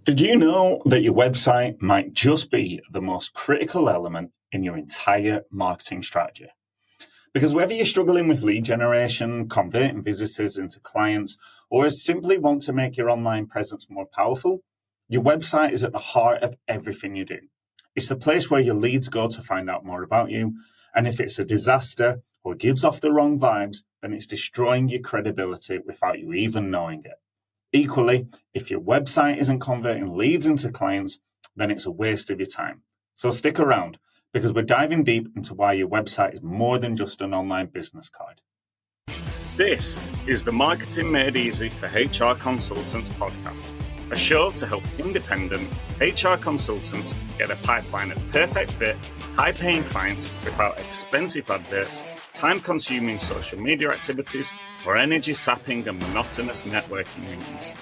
Did you know that your website might just be the most critical element in your entire marketing strategy? Because whether you're struggling with lead generation, converting visitors into clients, or simply want to make your online presence more powerful, your website is at the heart of everything you do. It's the place where your leads go to find out more about you. And if it's a disaster or gives off the wrong vibes, then it's destroying your credibility without you even knowing it. Equally, if your website isn't converting leads into clients, then it's a waste of your time. So stick around, because we're diving deep into why your website is more than just an online business card. This is the Marketing Made Easy for HR Consultants podcast, a show to help independent HR consultants get a pipeline of perfect fit, high-paying clients without expensive adverts, time-consuming social media activities, or energy-sapping and monotonous networking meetings.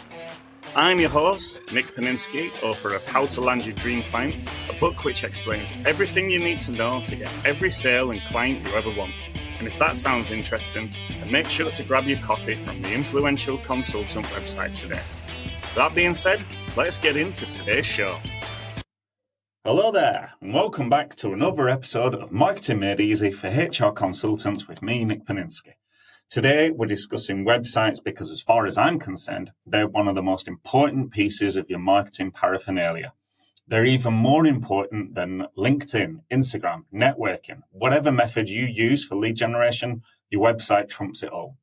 I'm your host, Nick Paninsky, author of How to Land Your Dream Client, a book which explains everything you need to know to get every sale and client you ever want. And if that sounds interesting, then make sure to grab your copy from the influential consultant website today. That being said, let's get into today's show. Hello there, and welcome back to another episode of Marketing Made Easy for HR Consultants with me, Nick Paninsky. Today, we're discussing websites because, as far as I'm concerned, they're one of the most important pieces of your marketing paraphernalia. They're even more important than LinkedIn, Instagram, networking. Whatever method you use for lead generation, your website trumps it all.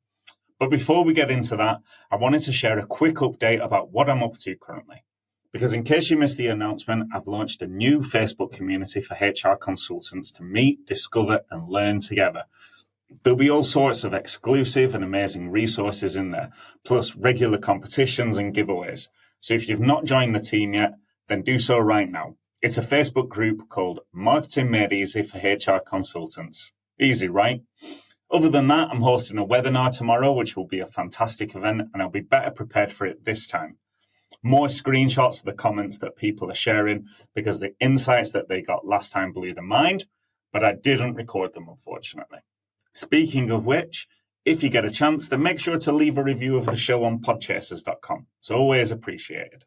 But before we get into that, I wanted to share a quick update about what I'm up to currently. Because in case you missed the announcement, I've launched a new Facebook community for HR consultants to meet, discover, and learn together. There'll be all sorts of exclusive and amazing resources in there, plus regular competitions and giveaways. So if you've not joined the team yet, then do so right now. It's a Facebook group called Marketing Made Easy for HR Consultants. Easy, right? Other than that, I'm hosting a webinar tomorrow, which will be a fantastic event, and I'll be better prepared for it this time. More screenshots of the comments that people are sharing, because the insights that they got last time blew their mind, but I didn't record them, unfortunately. Speaking of which, if you get a chance, then make sure to leave a review of the show on podchasers.com. It's always appreciated.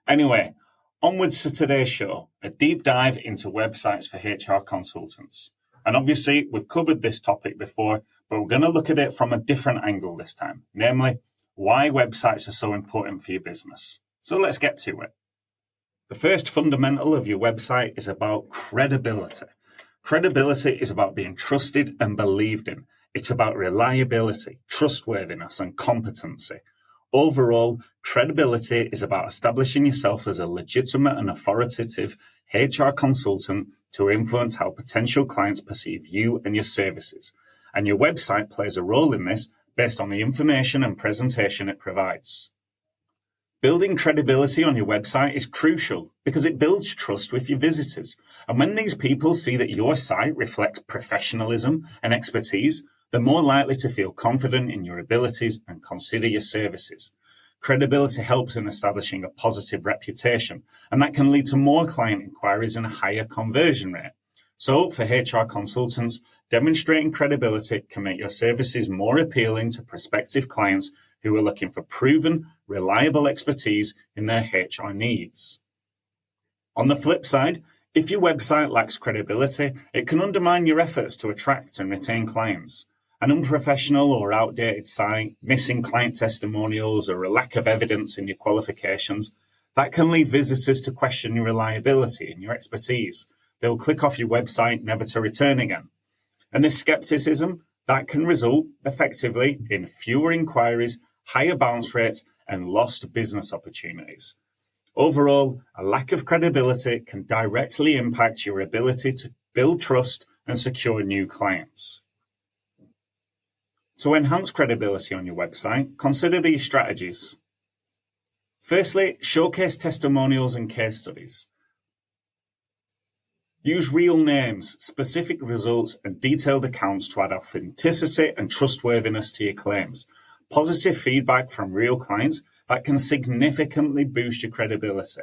Anyway, onwards to today's show, a deep dive into websites for HR consultants. And obviously, we've covered this topic before, but we're going to look at it from a different angle this time, namely, why websites are so important for your business. So let's get to it. The first fundamental of your website is about credibility. Credibility is about being trusted and believed in. It's about reliability, trustworthiness, and competency. Overall, credibility is about establishing yourself as a legitimate and authoritative HR consultant to influence how potential clients perceive you and your services. And your website plays a role in this based on the information and presentation it provides. Building credibility on your website is crucial because it builds trust with your visitors. And when these people see that your site reflects professionalism and expertise, they're more likely to feel confident in your abilities and consider your services. Credibility helps in establishing a positive reputation, and that can lead to more client inquiries and a higher conversion rate. So for HR consultants, demonstrating credibility can make your services more appealing to prospective clients who are looking for proven, reliable expertise in their HR needs. On the flip side, if your website lacks credibility, it can undermine your efforts to attract and retain clients. An unprofessional or outdated site, missing client testimonials, or a lack of evidence in your qualifications, that can lead visitors to question your reliability and your expertise. They'll click off your website, never to return again. And this skepticism, that can result effectively in fewer inquiries, higher bounce rates, and lost business opportunities. Overall, a lack of credibility can directly impact your ability to build trust and secure new clients. To enhance credibility on your website, consider these strategies. Firstly, showcase testimonials and case studies. Use real names, specific results, and detailed accounts to add authenticity and trustworthiness to your claims. Positive feedback from real clients that can significantly boost your credibility.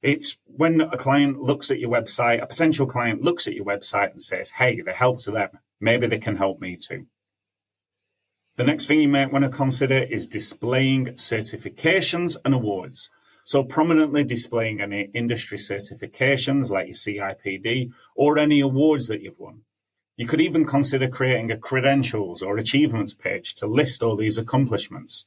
It's when a client looks at your website, a potential client looks at your website and says, hey, they helped them. Maybe they can help me too. The next thing you might want to consider is displaying certifications and awards. So prominently displaying any industry certifications like your CIPD or any awards that you've won. You could even consider creating a credentials or achievements page to list all these accomplishments.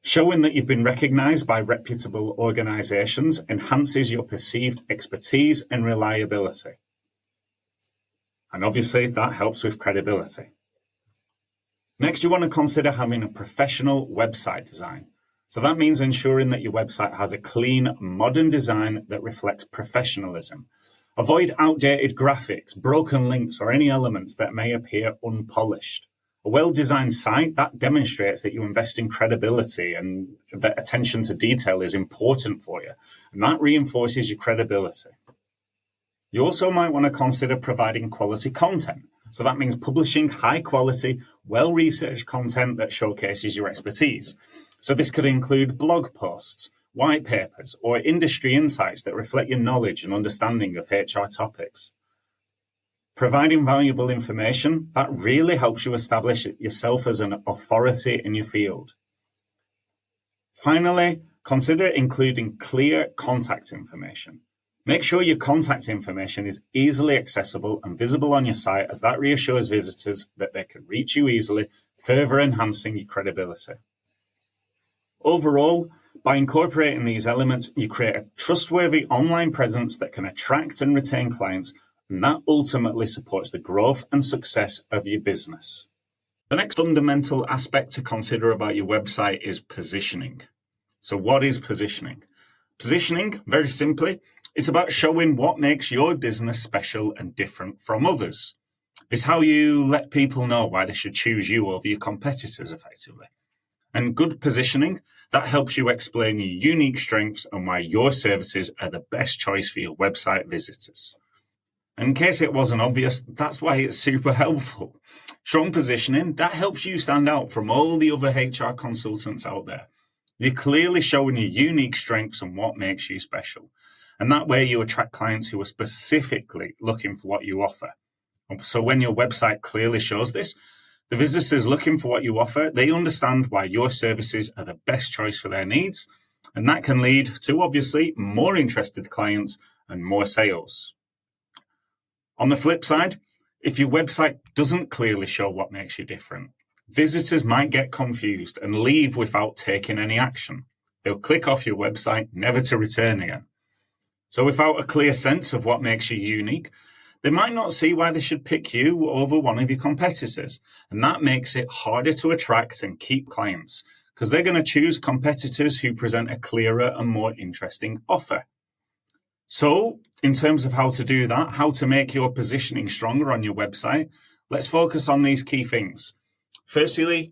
Showing that you've been recognized by reputable organizations enhances your perceived expertise and reliability. And obviously that helps with credibility. Next, you want to consider having a professional website design. So that means ensuring that your website has a clean, modern design that reflects professionalism. Avoid outdated graphics, broken links, or any elements that may appear unpolished. A well-designed site, that demonstrates that you invest in credibility and that attention to detail is important for you. And that reinforces your credibility. You also might want to consider providing quality content. So that means publishing high-quality, well-researched content that showcases your expertise. So this could include blog posts, white papers, or industry insights that reflect your knowledge and understanding of HR topics. Providing valuable information, that really helps you establish yourself as an authority in your field. Finally, consider including clear contact information. Make sure your contact information is easily accessible and visible on your site, as that reassures visitors that they can reach you easily, further enhancing your credibility. Overall, by incorporating these elements, you create a trustworthy online presence that can attract and retain clients, and that ultimately supports the growth and success of your business. The next fundamental aspect to consider about your website is positioning. So what is positioning? Positioning, very simply, it's about showing what makes your business special and different from others. It's how you let people know why they should choose you over your competitors effectively. And good positioning, that helps you explain your unique strengths and why your services are the best choice for your website visitors. In case it wasn't obvious, that's why it's super helpful. Strong positioning, that helps you stand out from all the other HR consultants out there. You're clearly showing your unique strengths and what makes you special. And that way you attract clients who are specifically looking for what you offer. So when your website clearly shows this, the visitors looking for what you offer, they understand why your services are the best choice for their needs. And that can lead to, obviously, more interested clients and more sales. On the flip side, if your website doesn't clearly show what makes you different, visitors might get confused and leave without taking any action. They'll click off your website, never to return again. So without a clear sense of what makes you unique, they might not see why they should pick you over one of your competitors. And that makes it harder to attract and keep clients, because they're going to choose competitors who present a clearer and more interesting offer. So in terms of how to do that, how to make your positioning stronger on your website, let's focus on these key things. Firstly,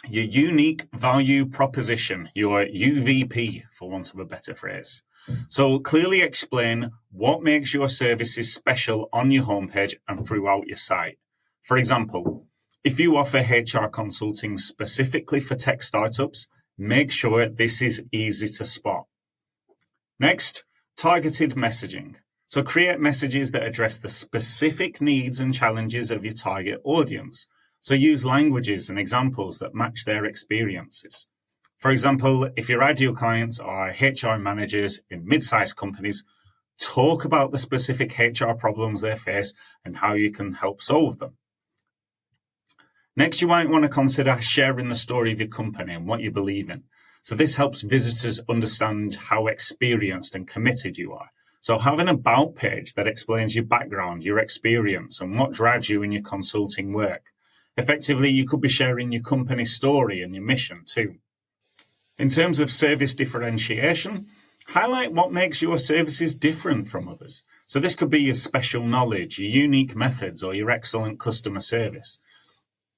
your unique value proposition, your UVP, for want of a better phrase. So clearly explain what makes your services special on your homepage and throughout your site. For example, if you offer HR consulting specifically for tech startups, make sure this is easy to spot. Next, targeted messaging. So create messages that address the specific needs and challenges of your target audience. So use languages and examples that match their experiences. For example, if your ideal clients are HR managers in mid-sized companies, talk about the specific HR problems they face and how you can help solve them. Next, you might want to consider sharing the story of your company and what you believe in. So this helps visitors understand how experienced and committed you are. So have an about page that explains your background, your experience, and what drives you in your consulting work. Effectively, you could be sharing your company's story and your mission too. In terms of service differentiation, highlight what makes your services different from others. So this could be your special knowledge, your unique methods, or your excellent customer service.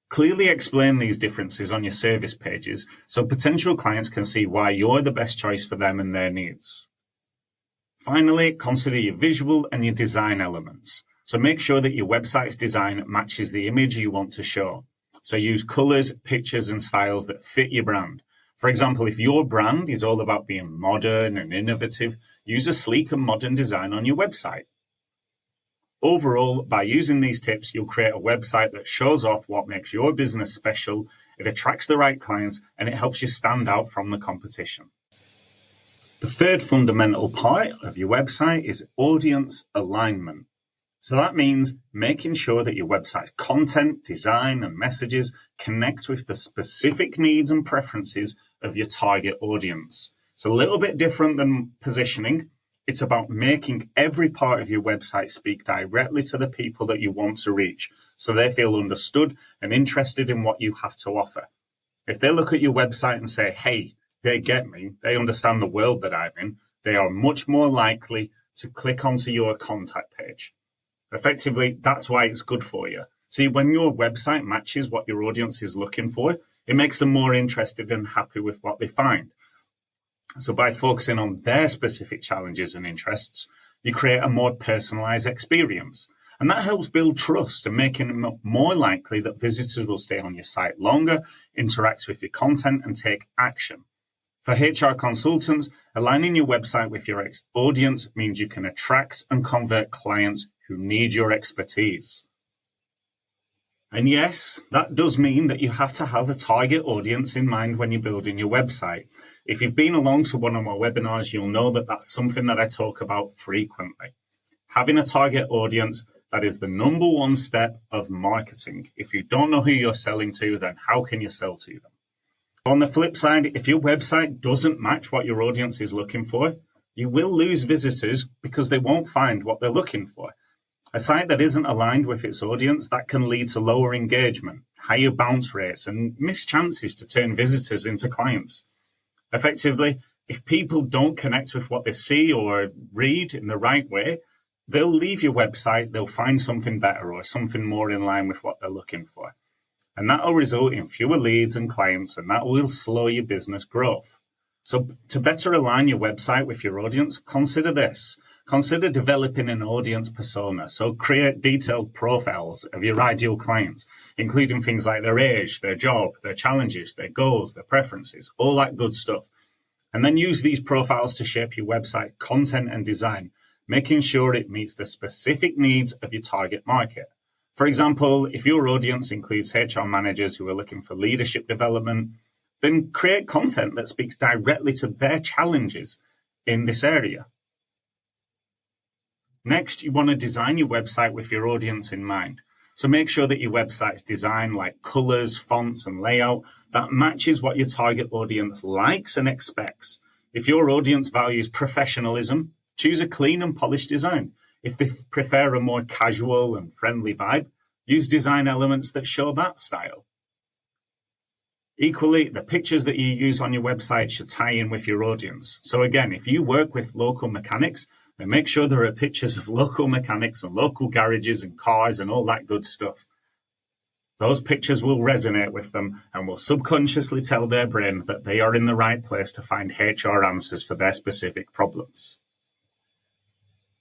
Clearly explain these differences on your service pages so potential clients can see why you're the best choice for them and their needs. Finally, consider your visual and your design elements. So make sure that your website's design matches the image you want to show. So use colors, pictures, and styles that fit your brand. For example, if your brand is all about being modern and innovative, use a sleek and modern design on your website. Overall, by using these tips, you'll create a website that shows off what makes your business special, it attracts the right clients, and it helps you stand out from the competition. The third fundamental part of your website is audience alignment. So that means making sure that your website's content, design, and messages connect with the specific needs and preferences of your target audience. It's a little bit different than positioning. It's about making every part of your website speak directly to the people that you want to reach, so they feel understood and interested in what you have to offer. If they look at your website and say, hey, they get me, they understand the world that I'm in, they are much more likely to click onto your contact page. Effectively, that's why it's good for you. See, when your website matches what your audience is looking for, it makes them more interested and happy with what they find. So by focusing on their specific challenges and interests, you create a more personalized experience. And that helps build trust and making it more likely that visitors will stay on your site longer, interact with your content, and take action. For HR consultants, aligning your website with your audience means you can attract and convert clients who need your expertise. And yes, that does mean that you have to have a target audience in mind when you're building your website. If you've been along to one of my webinars, you'll know that that's something that I talk about frequently. Having a target audience, that is the number one step of marketing. If you don't know who you're selling to, then how can you sell to them? On the flip side, if your website doesn't match what your audience is looking for, you will lose visitors because they won't find what they're looking for. A site that isn't aligned with its audience, that can lead to lower engagement, higher bounce rates, and missed chances to turn visitors into clients. Effectively, if people don't connect with what they see or read in the right way, they'll leave your website, they'll find something better or something more in line with what they're looking for. And that will result in fewer leads and clients, and that will slow your business growth. So to better align your website with your audience, consider this. Consider developing an audience persona. So create detailed profiles of your ideal clients, including things like their age, their job, their challenges, their goals, their preferences, all that good stuff. And then use these profiles to shape your website content and design, making sure it meets the specific needs of your target market. For example, if your audience includes HR managers who are looking for leadership development, then create content that speaks directly to their challenges in this area. Next, you want to design your website with your audience in mind. So make sure that your website's designed like colors, fonts, and layout that matches what your target audience likes and expects. If your audience values professionalism, choose a clean and polished design. If they prefer a more casual and friendly vibe, use design elements that show that style. Equally, the pictures that you use on your website should tie in with your audience. So again, if you work with local mechanics, then make sure there are pictures of local mechanics and local garages and cars and all that good stuff. Those pictures will resonate with them and will subconsciously tell their brain that they are in the right place to find HR answers for their specific problems.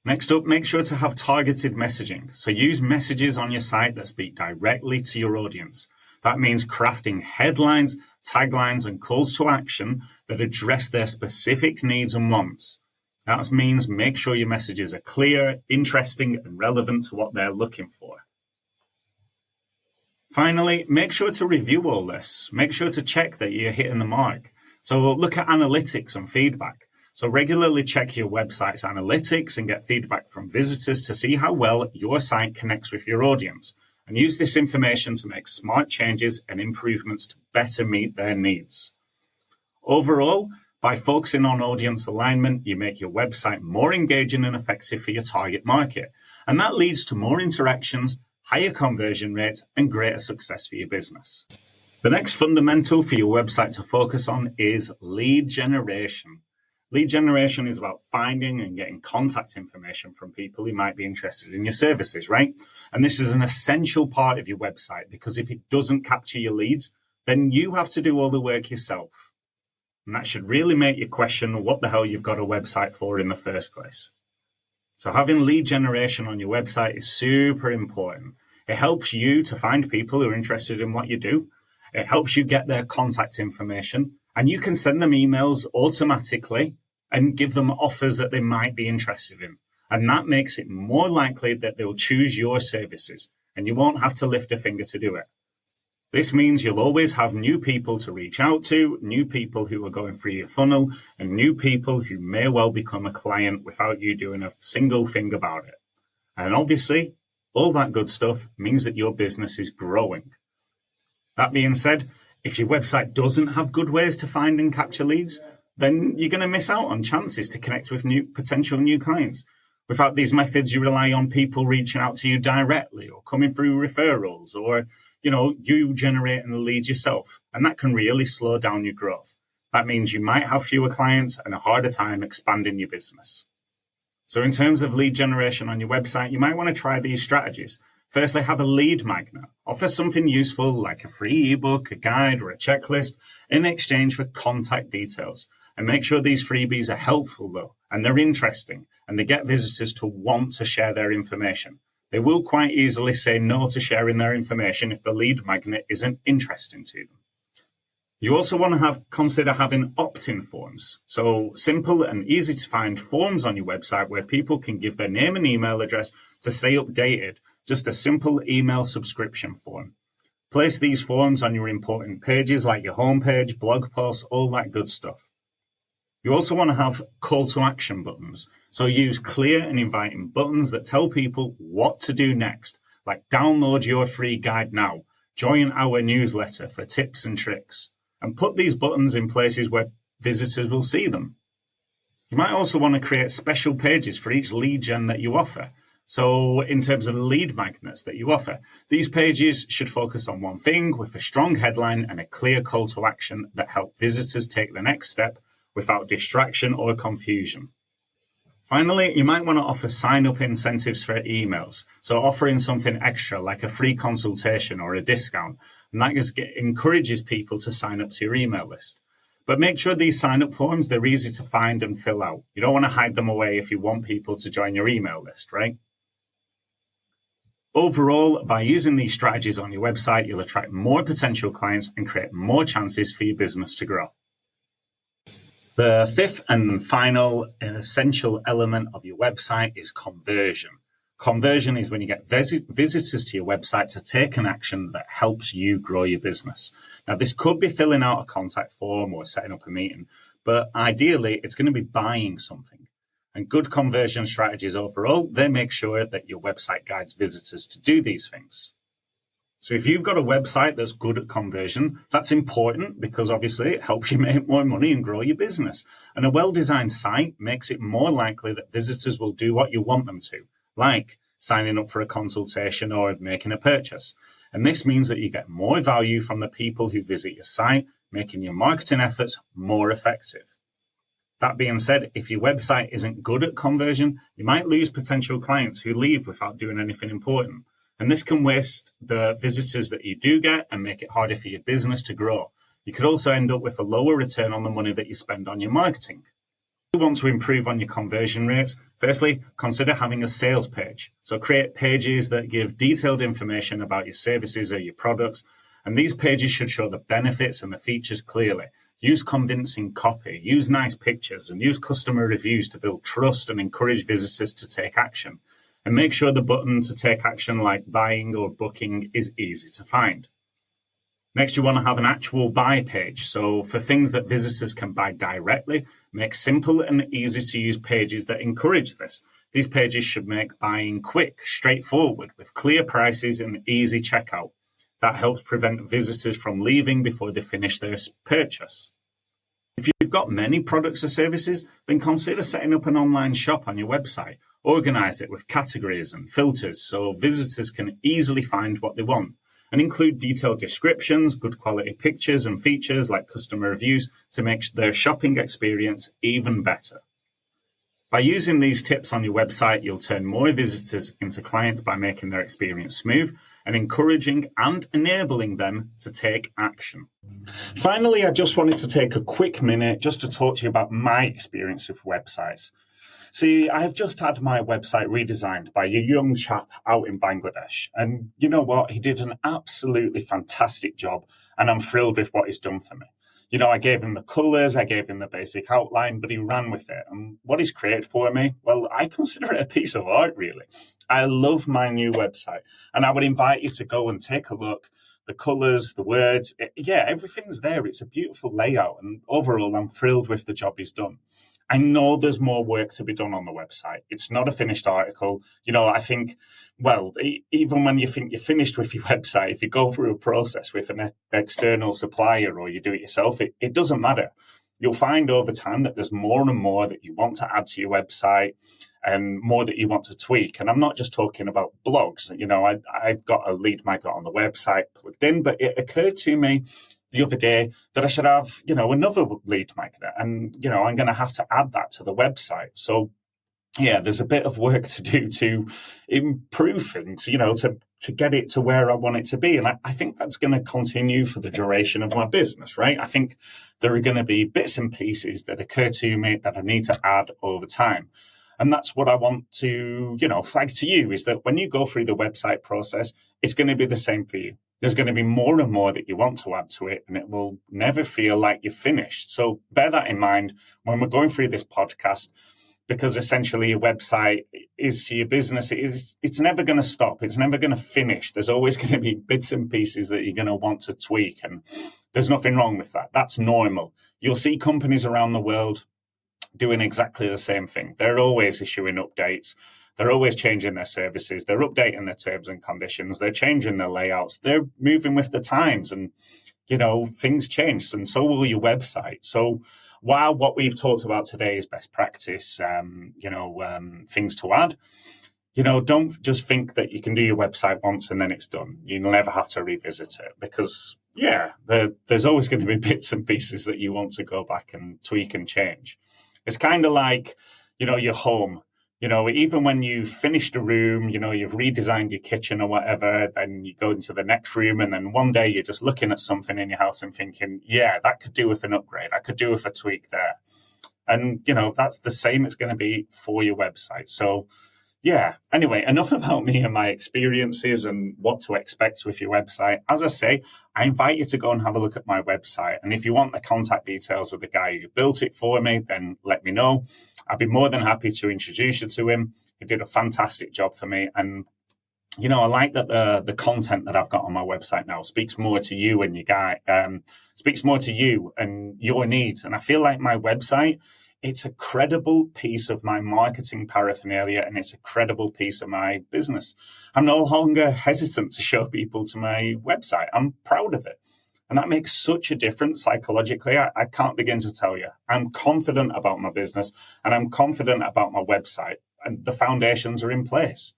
Next up, make sure to have targeted messaging. So use messages on your site that speak directly to your audience. That means crafting headlines, taglines, and calls to action that address their specific needs and wants. That means make sure your messages are clear, interesting, and relevant to what they're looking for. Finally, make sure to review all this. Make sure to check that you're hitting the mark. So look at analytics and feedback. So regularly check your website's analytics and get feedback from visitors to see how well your site connects with your audience. And use this information to make smart changes and improvements to better meet their needs. Overall, by focusing on audience alignment, you make your website more engaging and effective for your target market. And that leads to more interactions, higher conversion rates, and greater success for your business. The next fundamental for your website to focus on is lead generation. Lead generation is about finding and getting contact information from people who might be interested in your services, right? And this is an essential part of your website because if it doesn't capture your leads, then you have to do all the work yourself. And that should really make you question what the hell you've got a website for in the first place. So having lead generation on your website is super important. It helps you to find people who are interested in what you do. It helps you get their contact information, and you can send them emails automatically and give them offers that they might be interested in. And that makes it more likely that they'll choose your services, and you won't have to lift a finger to do it. This means you'll always have new people to reach out to, new people who are going through your funnel, and new people who may well become a client without you doing a single thing about it. And obviously, all that good stuff means that your business is growing. That being said, if your website doesn't have good ways to find and capture leads, then you're going to miss out on chances to connect with potential new clients. Without these methods, you rely on people reaching out to you directly or coming through referrals or, you generating the leads yourself. And that can really slow down your growth. That means you might have fewer clients and a harder time expanding your business. So in terms of lead generation on your website, you might want to try these strategies. Firstly, have a lead magnet. Offer something useful like a free ebook, a guide, or a checklist in exchange for contact details. And make sure these freebies are helpful, though, and they're interesting, and they get visitors to want to share their information. They will quite easily say no to sharing their information if the lead magnet isn't interesting to them. You also want to consider having opt-in forms. So simple and easy to find forms on your website where people can give their name and email address to stay updated. Just a simple email subscription form. Place these forms on your important pages like your homepage, blog posts, all that good stuff. You also want to have call to action buttons. So use clear and inviting buttons that tell people what to do next, like download your free guide now, join our newsletter for tips and tricks, and put these buttons in places where visitors will see them. You might also want to create special pages for each lead gen that you offer. So in terms of the lead magnets that you offer, these pages should focus on one thing with a strong headline and a clear call to action that help visitors take the next step without distraction or confusion. Finally, you might want to offer sign-up incentives for emails. So offering something extra like a free consultation or a discount, and that just encourages people to sign up to your email list. But make sure these sign-up forms, they're easy to find and fill out. You don't want to hide them away if you want people to join your email list, right? Overall, by using these strategies on your website, you'll attract more potential clients and create more chances for your business to grow. The fifth and final essential element of your website is conversion. Conversion is when you get visitors to your website to take an action that helps you grow your business. Now, this could be filling out a contact form or setting up a meeting, but ideally, it's going to be buying something. And good conversion strategies overall, they make sure that your website guides visitors to do these things. So if you've got a website that's good at conversion, that's important because obviously it helps you make more money and grow your business. And a well-designed site makes it more likely that visitors will do what you want them to, like signing up for a consultation or making a purchase. And this means that you get more value from the people who visit your site, making your marketing efforts more effective. That being said, if your website isn't good at conversion, you might lose potential clients who leave without doing anything important. And this can waste the visitors that you do get and make it harder for your business to grow. You could also end up with a lower return on the money that you spend on your marketing. If you want to improve on your conversion rates, firstly, consider having a sales page. So create pages that give detailed information about your services or your products. And these pages should show the benefits and the features clearly. Use convincing copy, use nice pictures, and use customer reviews to build trust and encourage visitors to take action. And make sure the button to take action like buying or booking is easy to find. Next, you want to have an actual buy page. So for things that visitors can buy directly, make simple and easy to use pages that encourage this. These pages should make buying quick, straightforward, with clear prices and easy checkout. That helps prevent visitors from leaving before they finish their purchase. If you've got many products or services, then consider setting up an online shop on your website. Organize it with categories and filters so visitors can easily find what they want, and include detailed descriptions, good quality pictures and features like customer reviews to make their shopping experience even better. By using these tips on your website, you'll turn more visitors into clients by making their experience smooth and encouraging and enabling them to take action. Finally, I just wanted to take a quick minute just to talk to you about my experience with websites. See, I have just had my website redesigned by a young chap out in Bangladesh. And you know what? He did an absolutely fantastic job, and I'm thrilled with what he's done for me. I gave him the colours, I gave him the basic outline, but he ran with it. And what he's created for me, well, I consider it a piece of art, really. I love my new website, and I would invite you to go and take a look. the colours, the words. Everything's there. It's a beautiful layout. And overall, I'm thrilled with the job he's done. I know there's more work to be done on the website. It's not a finished article. I think, even when you think you're finished with your website, if you go through a process with an external supplier or you do it yourself, it doesn't matter. You'll find over time that there's more and more that you want to add to your website and more that you want to tweak. And I'm not just talking about blogs. I've got a lead magnet on the website plugged in, but it occurred to me the other day that I should have, another lead magnet, and, I'm going to have to add that to the website. So, there's a bit of work to do to improve things, to get it to where I want it to be. And I think that's going to continue for the duration of my business, right? I think there are going to be bits and pieces that occur to me that I need to add over time. And that's what I want to, flag to you, is that when you go through the website process, it's going to be the same for you. There's going to be more and more that you want to add to it, and it will never feel like you're finished. So bear that in mind when we're going through this podcast, because essentially your website is to your business. It's never going to stop. It's never going to finish. There's always going to be bits and pieces that you're going to want to tweak, and there's nothing wrong with that. That's normal. You'll see companies around the world doing exactly the same thing. They're always issuing updates. They're always changing their services. They're updating their terms and conditions. They're changing their layouts. They're moving with the times, and, things change, and so will your website. So while what we've talked about today is best practice, things to add, don't just think that you can do your website once and then it's done. You'll never have to revisit it, because, there's always going to be bits and pieces that you want to go back and tweak and change. It's kind of like, your home. Even when you've finished a room, you've redesigned your kitchen or whatever, then you go into the next room, and then one day you're just looking at something in your house and thinking, that could do with an upgrade. I could do with a tweak there. And, that's the same it's going to be for your website. So, anyway, enough about me and my experiences and what to expect with your website. As I say, I invite you to go and have a look at my website. And if you want the contact details of the guy who built it for me, then let me know. I'd be more than happy to introduce you to him. He did a fantastic job for me. And, I like that the content that I've got on my website now speaks more to you and speaks more to you and your needs. And I feel like my website, it's a credible piece of my marketing paraphernalia, and it's a credible piece of my business. I'm no longer hesitant to show people to my website. I'm proud of it. And that makes such a difference psychologically. I can't begin to tell you. I'm confident about my business, and I'm confident about my website, and the foundations are in place.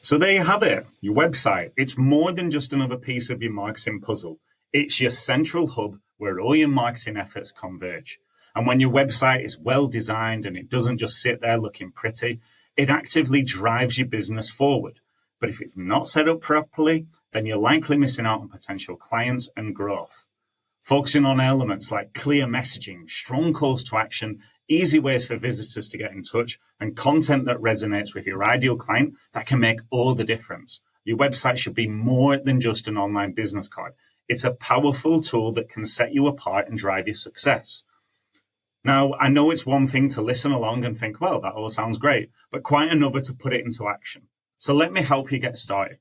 So there you have it, your website. It's more than just another piece of your marketing puzzle. It's your central hub where all your marketing efforts converge. And when your website is well designed and it doesn't just sit there looking pretty, it actively drives your business forward. But if it's not set up properly, then you're likely missing out on potential clients and growth. Focusing on elements like clear messaging, strong calls to action, easy ways for visitors to get in touch, and content that resonates with your ideal client, that can make all the difference. Your website should be more than just an online business card. It's a powerful tool that can set you apart and drive your success. Now, I know it's one thing to listen along and think, well, that all sounds great, but quite another to put it into action. So let me help you get started.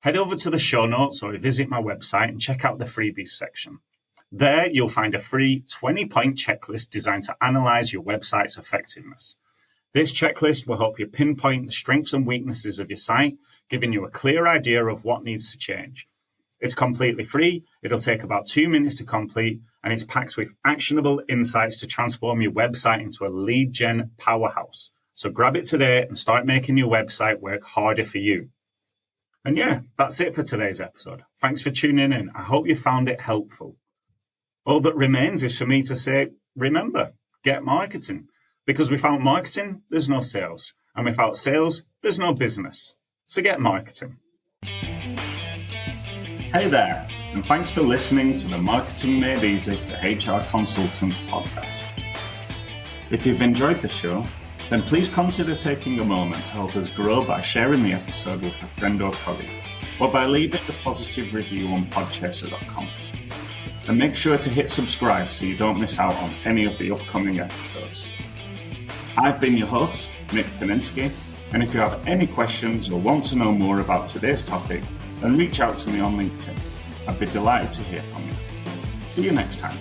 Head over to the show notes or visit my website and check out the freebies section. There, you'll find a free 20-point checklist designed to analyze your website's effectiveness. This checklist will help you pinpoint the strengths and weaknesses of your site, giving you a clear idea of what needs to change. It's completely free. It'll take about 2 minutes to complete, and it's packed with actionable insights to transform your website into a lead gen powerhouse. So grab it today and start making your website work harder for you. And that's it for today's episode. Thanks for tuning in. I hope you found it helpful. All that remains is for me to say, remember, get marketing. Because without marketing, there's no sales. And without sales, there's no business. So get marketing. Hey there, and thanks for listening to the Marketing Made Easy for HR Consultant podcast. If you've enjoyed the show, then please consider taking a moment to help us grow by sharing the episode with a friend or colleague, or by leaving a positive review on podchaser.com. And make sure to hit subscribe so you don't miss out on any of the upcoming episodes. I've been your host, Nick Paninsky, and if you have any questions or want to know more about today's topic, then reach out to me on LinkedIn. I'd be delighted to hear from you. See you next time.